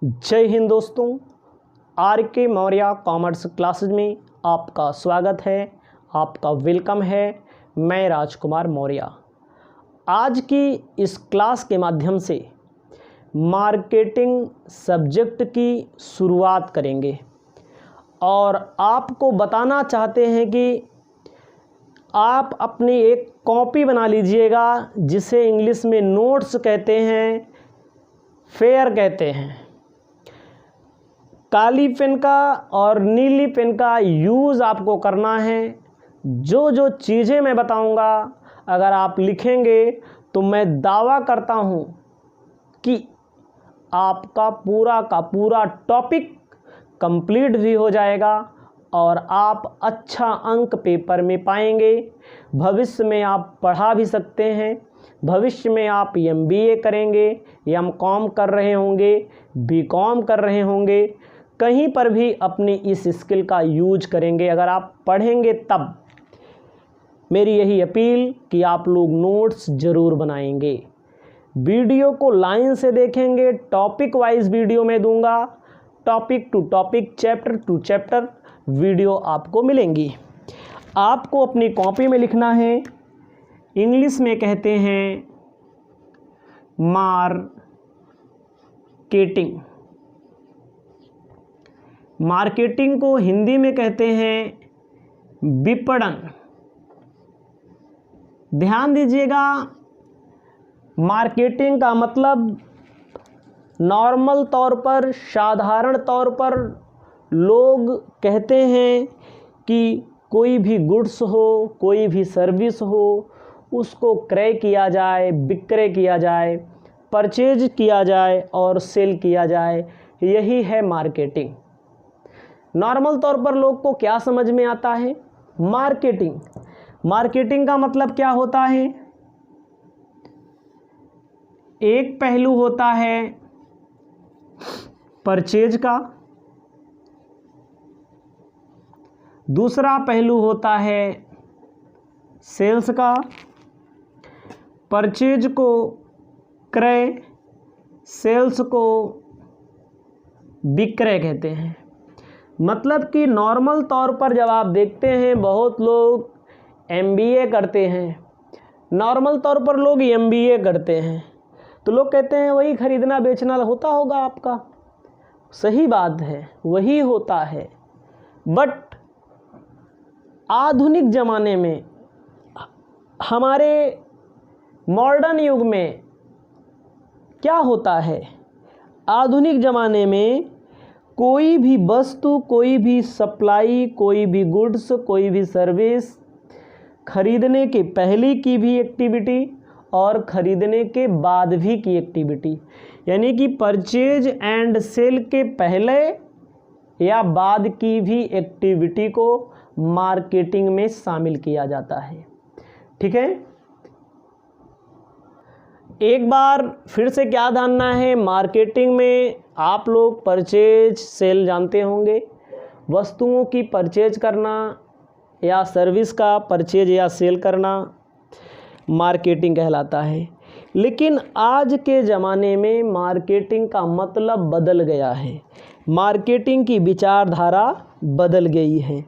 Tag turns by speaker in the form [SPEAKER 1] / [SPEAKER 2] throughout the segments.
[SPEAKER 1] जय हिंद दोस्तों, आर के मौर्य कॉमर्स क्लासेज में आपका स्वागत है, आपका वेलकम है। मैं राजकुमार मौर्य। आज की इस क्लास के माध्यम से मार्केटिंग सब्जेक्ट की शुरुआत करेंगे और आपको बताना चाहते हैं कि आप अपनी एक कॉपी बना लीजिएगा, जिसे इंग्लिश में नोट्स कहते हैं, फेयर कहते हैं। काली पेन का और नीली पेन का यूज़ आपको करना है। जो जो चीज़ें मैं बताऊंगा अगर आप लिखेंगे तो मैं दावा करता हूं कि आपका पूरा का पूरा टॉपिक कंप्लीट भी हो जाएगा और आप अच्छा अंक पेपर में पाएंगे। भविष्य में आप पढ़ा भी सकते हैं। भविष्य में आप MBA करेंगे, MCOM कर रहे होंगे, BCOM कर रहे होंगे, कहीं पर भी अपनी इस स्किल का यूज करेंगे अगर आप पढ़ेंगे तब। मेरी यही अपील कि आप लोग नोट्स ज़रूर बनाएंगे। वीडियो को लाइन से देखेंगे, टॉपिक वाइज वीडियो में दूंगा, topic to topic, chapter to chapter video आपको मिलेंगी। आपको अपनी कॉपी में लिखना है, इंग्लिश में कहते हैं मार्केटिंग। मार्केटिंग को हिंदी में कहते हैं विपणन। ध्यान दीजिएगा, मार्केटिंग का मतलब नॉर्मल तौर पर, साधारण तौर पर लोग कहते हैं कि कोई भी गुड्स हो, कोई भी सर्विस हो, उसको क्रय किया जाए, विक्रय किया जाए, परचेज किया जाए और सेल किया जाए, यही है मार्केटिंग। नॉर्मल तौर पर लोग को क्या समझ में आता है? मार्केटिंग। मार्केटिंग का मतलब क्या होता है? एक पहलू होता है परचेज का, दूसरा पहलू होता है सेल्स का। परचेज को क्रय, सेल्स को विक्रय कहते हैं। मतलब कि नॉर्मल तौर पर जब आप देखते हैं बहुत लोग MBA करते हैं, नॉर्मल तौर पर लोग MBA करते हैं तो लोग कहते हैं वही खरीदना बेचना होता होगा आपका। सही बात है, वही होता है। बट आधुनिक ज़माने में, हमारे मॉडर्न युग में क्या होता है? आधुनिक ज़माने में कोई भी वस्तु, कोई भी सप्लाई, कोई भी गुड्स, कोई भी सर्विस खरीदने के पहले की भी एक्टिविटी और खरीदने के बाद भी की एक्टिविटी, यानी कि परचेज एंड सेल के पहले या बाद की भी एक्टिविटी को मार्केटिंग में शामिल किया जाता है। ठीक है, एक बार फिर से क्या जानना है? मार्केटिंग में आप लोग परचेज सेल जानते होंगे। वस्तुओं की परचेज करना या सर्विस का परचेज या सेल करना मार्केटिंग कहलाता है। लेकिन आज के ज़माने में मार्केटिंग का मतलब बदल गया है, मार्केटिंग की विचारधारा बदल गई है।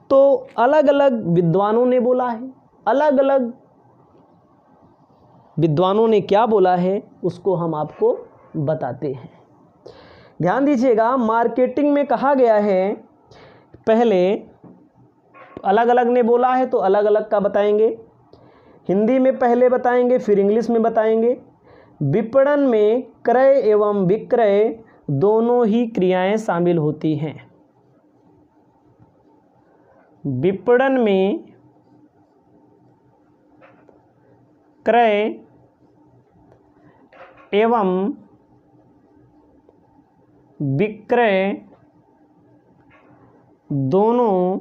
[SPEAKER 1] तो अलग अलग विद्वानों ने बोला है, अलग अलग विद्वानों ने क्या बोला है उसको हम आपको बताते हैं। ध्यान दीजिएगा, मार्केटिंग में कहा गया है, पहले अलग अलग ने बोला है तो अलग अलग का बताएंगे। हिंदी में पहले बताएंगे, फिर इंग्लिश में बताएंगे। विपणन में क्रय एवं विक्रय दोनों ही क्रियाएं शामिल होती हैं। विपणन में क्रय एवं विक्रय दोनों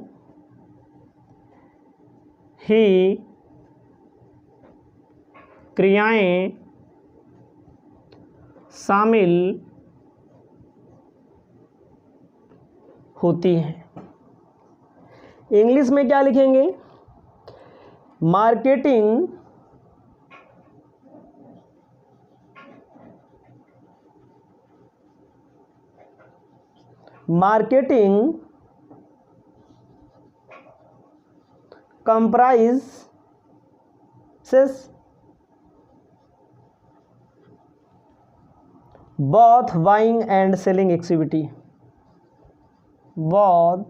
[SPEAKER 1] ही क्रियाएं शामिल होती हैं। इंग्लिश में क्या लिखेंगे? Marketing marketing comprises both buying and selling activity. Both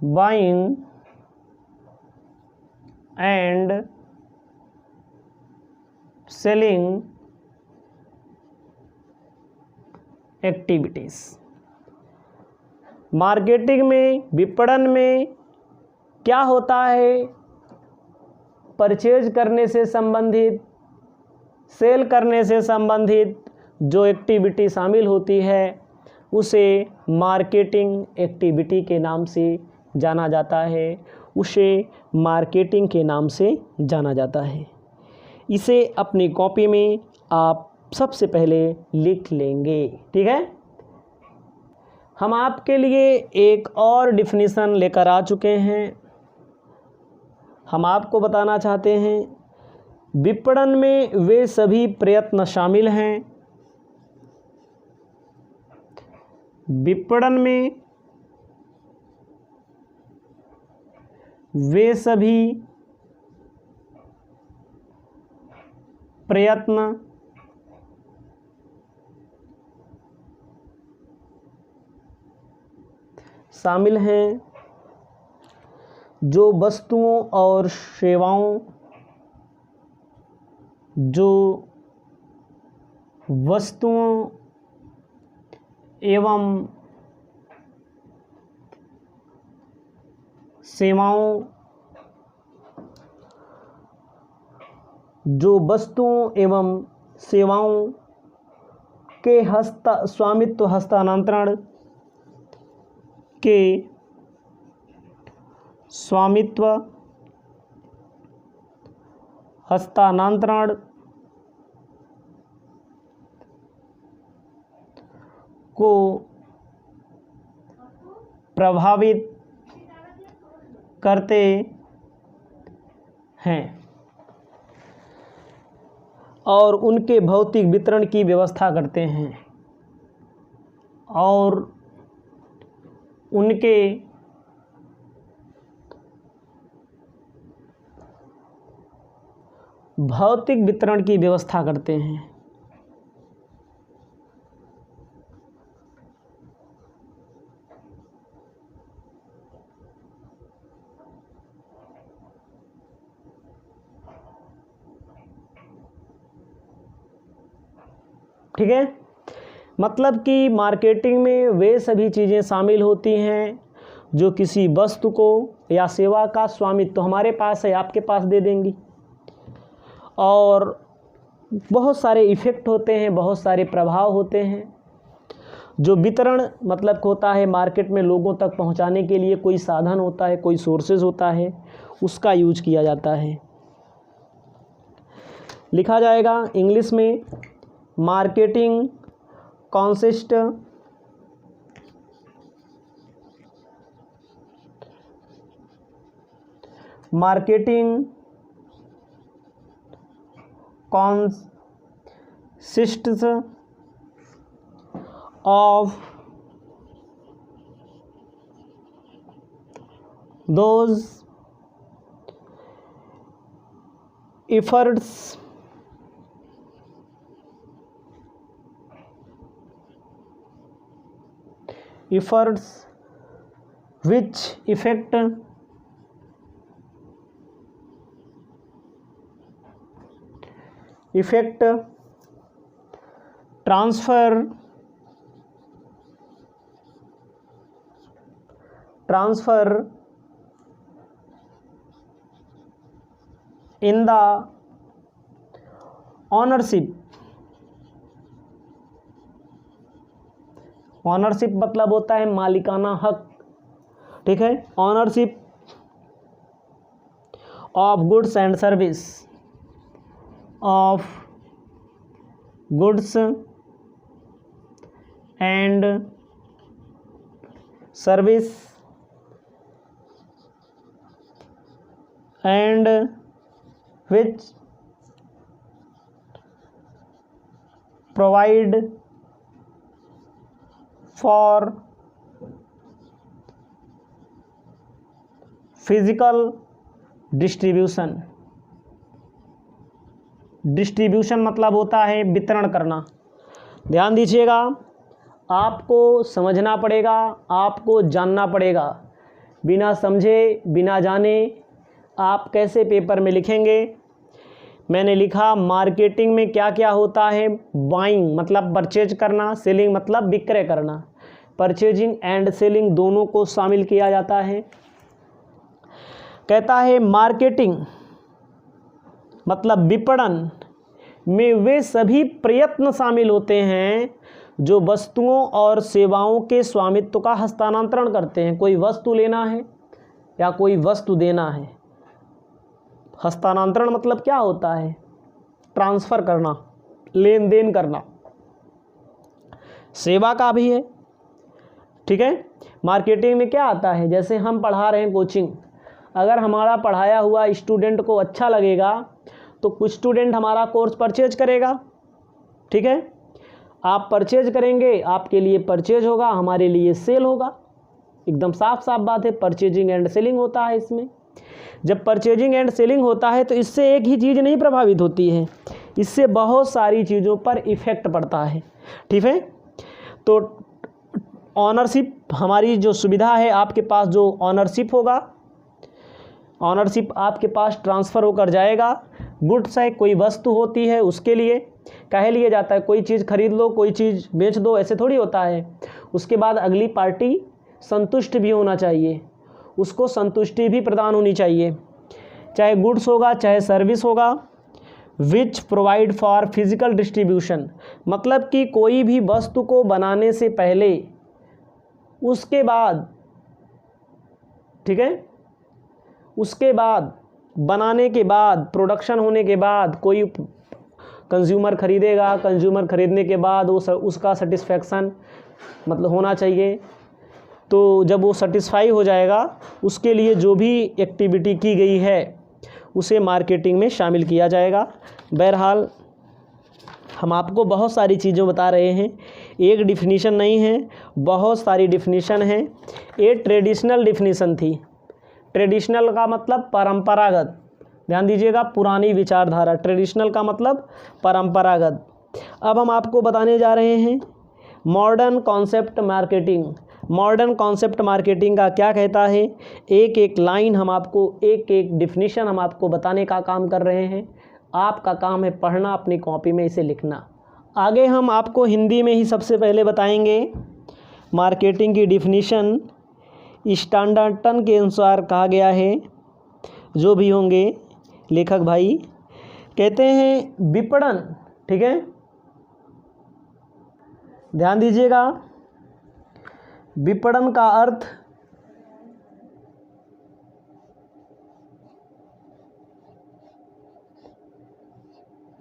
[SPEAKER 1] buying and selling activities. Marketing में, विपणन में क्या होता है? परचेज करने से संबंधित, सेल करने से संबंधित जो एक्टिविटी शामिल होती है उसे मार्केटिंग एक्टिविटी के नाम से जाना जाता है। उसे मार्केटिंग के नाम से जाना जाता है। इसे अपनी कॉपी में आप सबसे पहले लिख लेंगे, ठीक है। हम आपके लिए एक और डिफिनीशन लेकर आ चुके हैं। हम आपको बताना चाहते हैं विपणन में वे सभी प्रयत्न शामिल हैं, विपणन में वे सभी प्रयत्न शामिल हैं जो वस्तुओं और सेवाओं एवं सेवाओं के स्वामित्व हस्तांतरण को प्रभावित करते हैं और उनके भौतिक वितरण की व्यवस्था करते हैं और उनके भौतिक वितरण की व्यवस्था करते हैं। ठीक है, मतलब कि मार्केटिंग में वे सभी चीज़ें शामिल होती हैं जो किसी वस्तु को या सेवा का स्वामित्व हमारे पास है, आपके पास दे देंगी। और बहुत सारे इफ़ेक्ट होते हैं, बहुत सारे प्रभाव होते हैं। जो वितरण मतलब होता है मार्केट में लोगों तक पहुंचाने के लिए कोई साधन होता है, कोई सोर्सेज होता है, उसका यूज किया जाता है। लिखा जाएगा इंग्लिश में, marketing consist consists of those efforts which affect transfer in the ownership मतलब होता है मालिकाना हक, ठीक है। Ownership of goods and service, and which provide for physical distribution. Distribution मतलब होता है वितरण करना। ध्यान दीजिएगा, आपको समझना पड़ेगा, आपको जानना पड़ेगा। बिना समझे बिना जाने आप कैसे पेपर में लिखेंगे। मैंने लिखा मार्केटिंग में क्या क्या होता है। बाइंग मतलब परचेज करना, सेलिंग मतलब विक्रय करना। परचेजिंग एंड सेलिंग दोनों को शामिल किया जाता है। कहता है मार्केटिंग मतलब विपणन में वे सभी प्रयत्न शामिल होते हैं जो वस्तुओं और सेवाओं के स्वामित्व का हस्तांतरण करते हैं। कोई वस्तु लेना है या कोई वस्तु देना है। हस्तांतरण मतलब क्या होता है? ट्रांसफ़र करना, लेन देन करना। सेवा का भी है, ठीक है। मार्केटिंग में क्या आता है? जैसे हम पढ़ा रहे हैं कोचिंग, अगर हमारा पढ़ाया हुआ स्टूडेंट को अच्छा लगेगा तो कुछ स्टूडेंट हमारा कोर्स परचेज करेगा, ठीक है। आप परचेज करेंगे, आपके लिए परचेज होगा, हमारे लिए सेल होगा। एकदम साफ साफ बात है, परचेजिंग एंड सेलिंग होता है इसमें। जब परचेजिंग एंड सेलिंग होता है तो इससे एक ही चीज़ नहीं प्रभावित होती है, इससे बहुत सारी चीज़ों पर इफ़ेक्ट पड़ता है, ठीक है। तो ऑनरशिप हमारी जो सुविधा है, आपके पास जो ऑनरशिप होगा, ऑनरशिप आपके पास ट्रांसफ़र होकर जाएगा। गुड्स है, कोई वस्तु होती है, उसके लिए कह लिए जाता है कोई चीज़ खरीद लो, कोई चीज़ बेच दो, ऐसे थोड़ी होता है। उसके बाद अगली पार्टी संतुष्ट भी होना चाहिए, उसको संतुष्टि भी प्रदान होनी चाहिए, चाहे गुड्स होगा चाहे सर्विस होगा। Which provide for physical distribution मतलब कि कोई भी वस्तु को बनाने से पहले, उसके बाद, ठीक है, उसके बाद बनाने के बाद, प्रोडक्शन होने के बाद कोई कंज्यूमर खरीदेगा, कंज्यूमर खरीदने के बाद वो उसका सेटिस्फेक्शन मतलब होना चाहिए। तो जब वो सेटिस्फाई हो जाएगा, उसके लिए जो भी एक्टिविटी की गई है उसे मार्केटिंग में शामिल किया जाएगा। बहरहाल हम आपको बहुत सारी चीज़ें बता रहे हैं, एक डिफिनीशन नहीं है, बहुत सारी डिफिनीशन है। ये ट्रेडिशनल डिफिनीशन थी। ट्रेडिशनल का मतलब परंपरागत, ध्यान दीजिएगा, पुरानी विचारधारा। ट्रेडिशनल का मतलब परंपरागत। अब हम आपको बताने जा रहे हैं modern concept marketing. Modern concept marketing का क्या कहता है, एक एक लाइन हम आपको, एक एक डिफिनीशन हम आपको बताने का काम कर रहे हैं। आपका काम है पढ़ना, अपनी कॉपी में इसे लिखना। आगे हम आपको हिंदी में ही सबसे पहले बताएंगे मार्केटिंग की डिफिनीशन। स्टैंडर्टन के अनुसार कहा गया है, जो भी होंगे लेखक भाई कहते हैं विपणन, ठीक है, ध्यान दीजिएगा। विपणन का अर्थ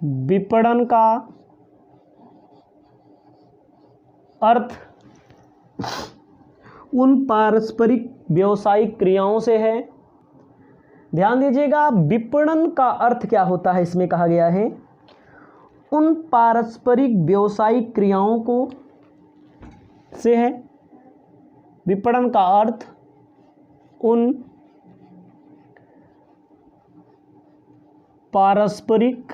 [SPEAKER 1] विपणन का अर्थ उन पारस्परिक व्यावसायिक क्रियाओं से है। ध्यान दीजिएगा, विपणन का अर्थ क्या होता है, इसमें कहा गया है उन पारस्परिक व्यावसायिक क्रियाओं को से है। विपणन का अर्थ उन पारस्परिक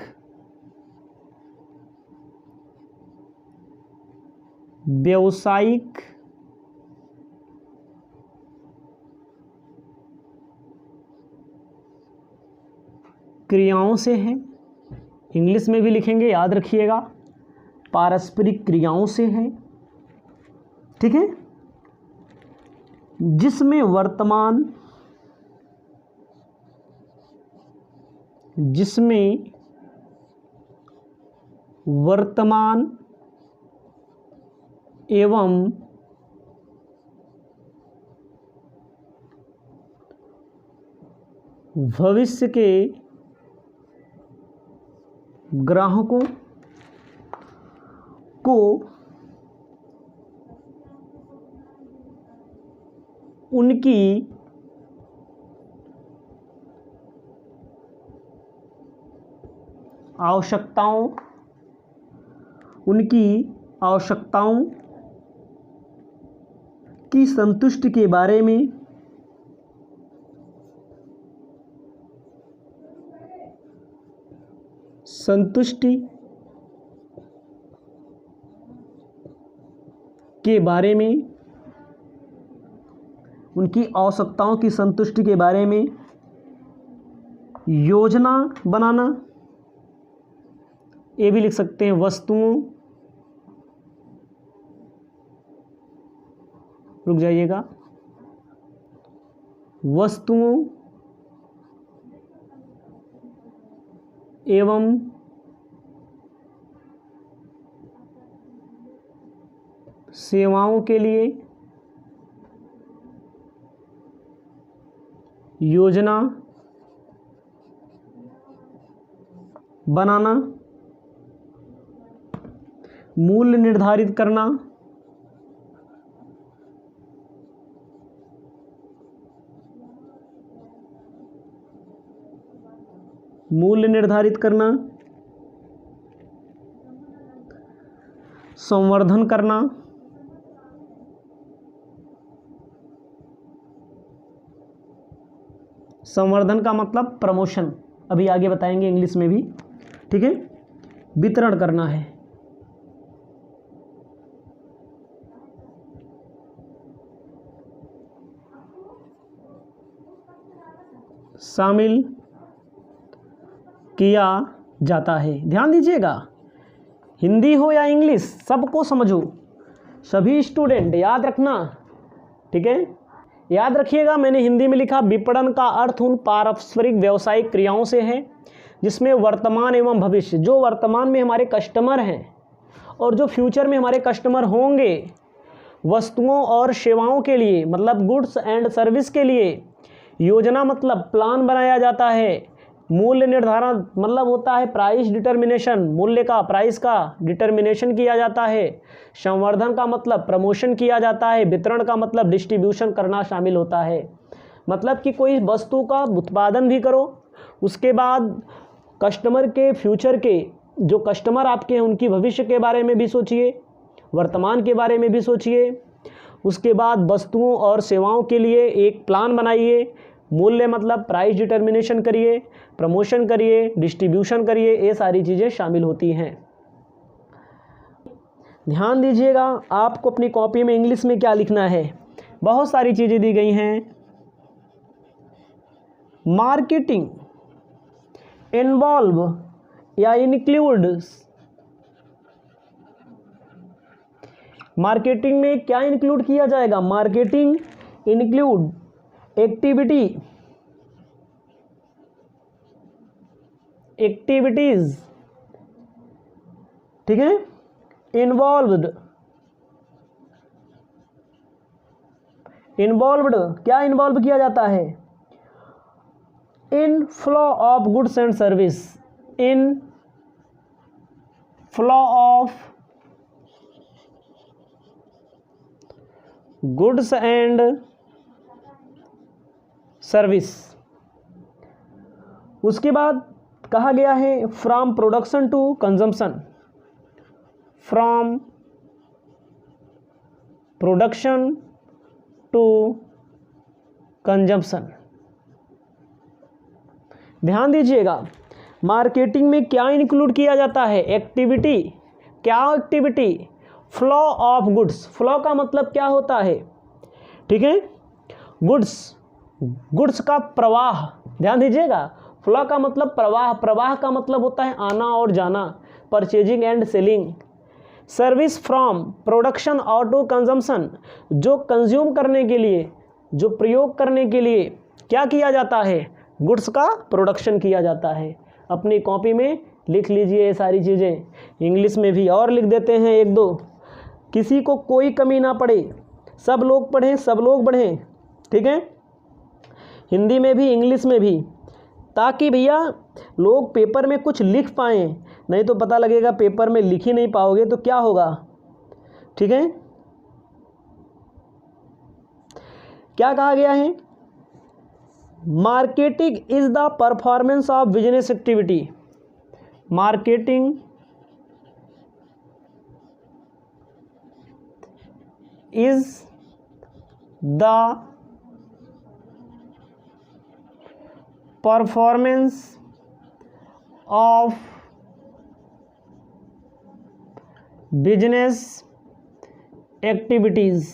[SPEAKER 1] व्यावसायिक क्रियाओं से है। इंग्लिश में भी लिखेंगे, याद रखिएगा, पारस्परिक क्रियाओं से है, ठीक है, जिसमें वर्तमान एवं भविष्य के ग्राहकों को उनकी आवश्यकताओं की संतुष्टि के बारे में, संतुष्टि के बारे में, उनकी आवश्यकताओं की संतुष्टि के बारे में योजना बनाना, ये भी लिख सकते हैं वस्तुओं, रुक जाइएगा, वस्तुओं एवं सेवाओं के लिए योजना बनाना, मूल्य निर्धारित करना, मूल्य निर्धारित करना, संवर्धन करना, संवर्धन का मतलब प्रमोशन, अभी आगे बताएंगे इंग्लिश में भी, ठीक है। वितरण करना है, शामिल किया जाता है। ध्यान दीजिएगा, हिंदी हो या इंग्लिश सबको समझो, सभी स्टूडेंट याद रखना, ठीक है। याद रखिएगा, मैंने हिंदी में लिखा विपणन का अर्थ उन पारस्परिक व्यावसायिक क्रियाओं से है जिसमें वर्तमान एवं भविष्य, जो वर्तमान में हमारे कस्टमर हैं और जो फ्यूचर में हमारे कस्टमर होंगे, वस्तुओं और सेवाओं के लिए मतलब गुड्स एंड सर्विस के लिए योजना मतलब प्लान बनाया जाता है। मूल्य निर्धारण मतलब होता है प्राइस डिटर्मिनेशन, मूल्य का, प्राइस का डिटर्मिनेशन किया जाता है। संवर्धन का मतलब प्रमोशन किया जाता है। वितरण का मतलब डिस्ट्रीब्यूशन करना शामिल होता है। मतलब कि कोई वस्तु का उत्पादन भी करो, उसके बाद कस्टमर के फ्यूचर के, जो कस्टमर आपके हैं उनकी भविष्य के बारे में भी सोचिए, वर्तमान के बारे में भी सोचिए। उसके बाद वस्तुओं और सेवाओं के लिए एक प्लान बनाइए। मूल्य मतलब प्राइस डिटर्मिनेशन करिए, प्रमोशन करिए, डिस्ट्रीब्यूशन करिए, ये सारी चीज़ें शामिल होती हैं। ध्यान दीजिएगा, आपको अपनी कॉपी में इंग्लिश में क्या लिखना है, बहुत सारी चीज़ें दी गई हैं। मार्केटिंग इन्वॉल्व या इंक्लूड, मार्केटिंग में क्या इंक्लूड किया जाएगा, मार्केटिंग इंक्लूड एक्टिविटीज, ठीक है। इन्वॉल्व्ड क्या इन्वॉल्व किया जाता है, in flow of goods and service, in flow of goods and service. उसके बाद कहा गया है from production to consumption, from production to consumption. ध्यान दीजिएगा, मार्केटिंग में क्या इंक्लूड किया जाता है, एक्टिविटी, क्या activity, flow of goods. Flow का मतलब क्या होता है, ठीक है, गुड्स का प्रवाह। ध्यान दीजिएगा, फ्लो का मतलब प्रवाह, प्रवाह का मतलब होता है आना और जाना, purchasing and selling. Service from production और टू कंजम्पशन, जो कंज्यूम करने के लिए, जो प्रयोग करने के लिए क्या किया जाता है, गुड्स का प्रोडक्शन किया जाता है। अपनी कॉपी में लिख लीजिए ये सारी चीज़ें, इंग्लिश में भी और लिख देते हैं एक दो, किसी को कोई कमी ना पड़े, सब लोग पढ़ें, सब लोग बढ़ें, ठीक है। हिंदी में भी इंग्लिश में भी, ताकि भैया लोग पेपर में कुछ लिख पाएँ, नहीं तो पता लगेगा पेपर में लिख ही नहीं पाओगे तो क्या होगा, ठीक है। क्या कहा गया है, marketing is the performance of business activity, marketing is the performance of business activities.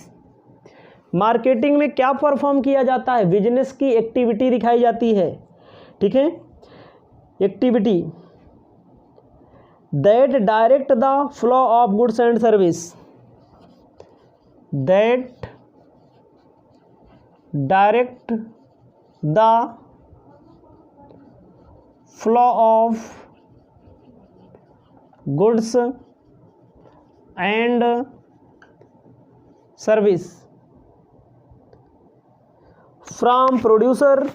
[SPEAKER 1] Marketing में क्या परफॉर्म किया जाता है? बिजनेस की एक्टिविटी दिखाई जाती है, ठीक है। Activity that direct the flow of goods and service, that direct the flow of goods and service from producer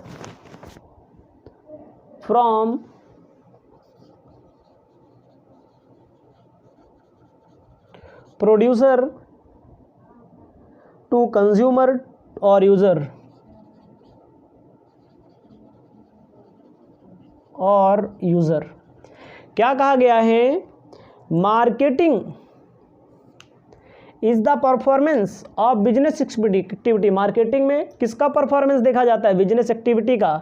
[SPEAKER 1] to consumer और यूजर क्या कहा गया है? Marketing is the performance of business activity. Marketing में किसका परफॉर्मेंस देखा जाता है? बिजनेस एक्टिविटी का।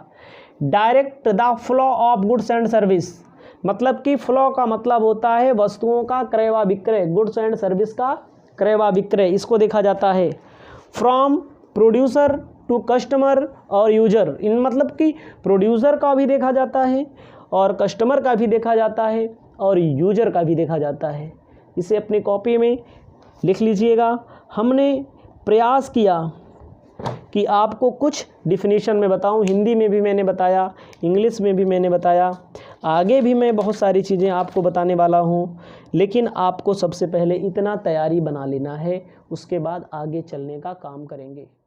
[SPEAKER 1] Direct the flow of goods and service, मतलब कि फ्लो का मतलब होता है वस्तुओं का क्रय व विक्रय, गुड्स एंड सर्विस का क्रय व विक्रय, इसको देखा जाता है। फ्रॉम प्रोड्यूसर टू कस्टमर और यूजर, इन मतलब कि प्रोड्यूसर का भी देखा जाता है और कस्टमर का भी देखा जाता है और यूजर का भी देखा जाता है। इसे अपनी कॉपी में लिख लीजिएगा। हमने प्रयास किया कि आपको कुछ डिफिनीशन में बताऊं, हिंदी में भी मैंने बताया, इंग्लिश में भी मैंने बताया, आगे भी मैं बहुत सारी चीज़ें आपको बताने वाला हूं, लेकिन आपको सबसे पहले इतना तैयारी बना लेना है, उसके बाद आगे चलने का काम करेंगे।